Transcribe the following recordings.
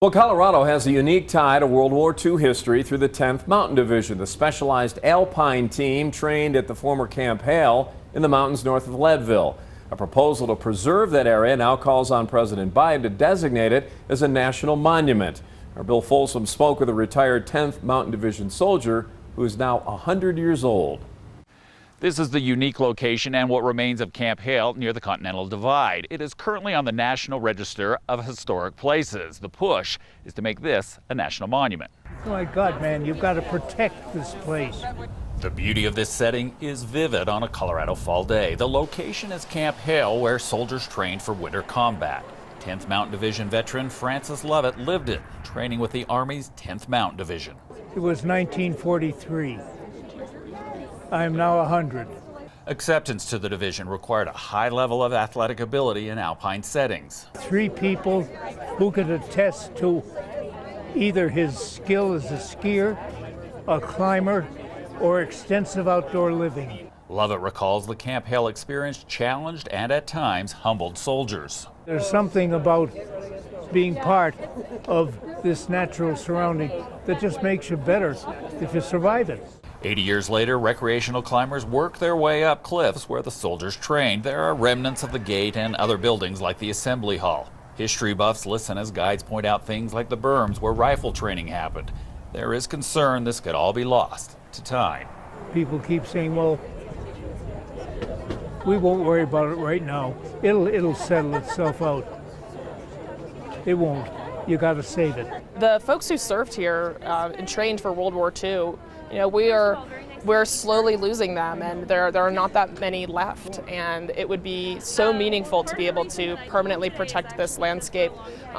Well, Colorado has a unique tie to World War II history through the 10th Mountain Division. The specialized alpine team trained at the former Camp Hale in the mountains north of Leadville. A proposal to preserve that area now calls on President Biden to designate it as a national monument. Our Bill Folsom spoke with a retired 10th Mountain Division soldier who is now 100 years old. This is the unique location and what remains of Camp Hale near the Continental Divide. It is currently on the National Register of Historic Places. The push is to make this a national monument. Oh my God, man, you've got to protect this place. The beauty of this setting is vivid on a Colorado fall day. The location is Camp Hale, where soldiers trained for winter combat. 10th Mountain Division veteran Francis Lovett lived it, training with the Army's 10th Mountain Division. It was 1943. I am now 100. Acceptance to the division required a high level of athletic ability in alpine settings. 3 people who could attest to either his skill as a skier, a climber, or extensive outdoor living. Lovett recalls the Camp Hale experience challenged and at times humbled soldiers. There's something about being part of this natural surrounding that just makes you better if you survive it. 80 years later, recreational climbers work their way up cliffs where the soldiers trained. There are remnants of the gate and other buildings like the assembly hall. History buffs listen as guides point out things like the berms where rifle training happened. There is concern this could all be lost to time. People keep saying, well, we won't worry about it right now. It'll settle itself out. It won't. You got to save it. The folks who served here and trained for World War II, we're slowly losing them, and there are not that many left. And it would be so meaningful to be able to permanently protect this landscape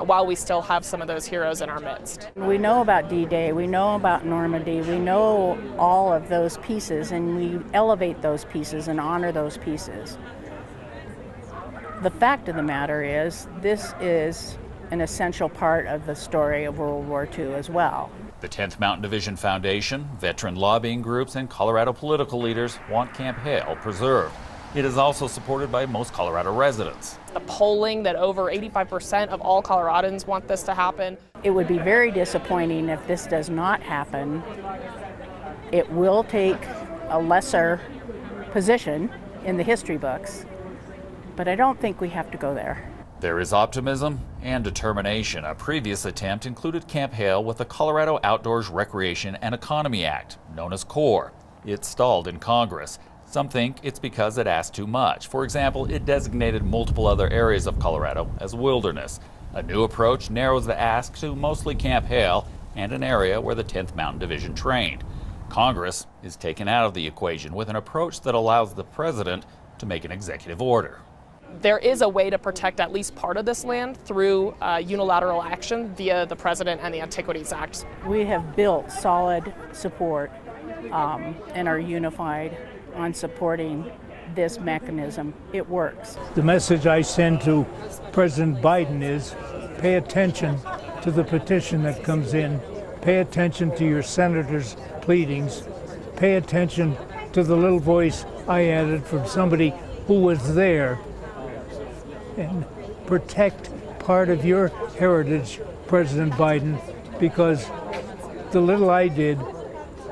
while we still have some of those heroes in our midst. We know about D-Day, we know about Normandy, we know all of those pieces, and we elevate those pieces and honor those pieces. The fact of the matter is, this is an essential part of the story of World War II as well. The 10th Mountain Division Foundation, veteran lobbying groups, and Colorado political leaders want Camp Hale preserved. It is also supported by most Colorado residents. The polling that over 85% of all Coloradans want this to happen. It would be very disappointing if this does not happen. It will take a lesser position in the history books, but I don't think we have to go there. There is optimism and determination. A previous attempt included Camp Hale with the Colorado Outdoors Recreation and Economy Act, known as CORE. It stalled in Congress. Some think it's because it asked too much. For example, it designated multiple other areas of Colorado as wilderness. A new approach narrows the ask to mostly Camp Hale and an area where the 10th Mountain Division trained. Congress is taken out of the equation with an approach that allows the president to make an executive order. There is a way to protect at least part of this land through unilateral action via the President and the Antiquities Act. We have built solid support and are unified on supporting this mechanism. It works. The message I send to President Biden is pay attention to the petition that comes in, pay attention to your senators' pleadings, pay attention to the little voice I added from somebody who was there, and protect part of your heritage, President Biden, because the little I did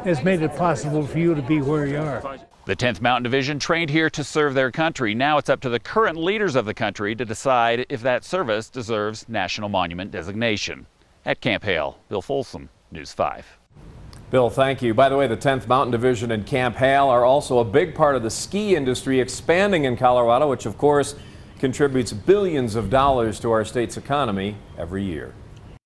has made it possible for you to be where you are. The 10th Mountain Division trained here to serve their country. Now it's up to the current leaders of the country to decide if that service deserves National Monument designation. At Camp Hale, Bill Folsom, News 5. Bill, thank you. By the way, the 10th Mountain Division and Camp Hale are also a big part of the ski industry expanding in Colorado, which of course contributes billions of dollars to our state's economy every year.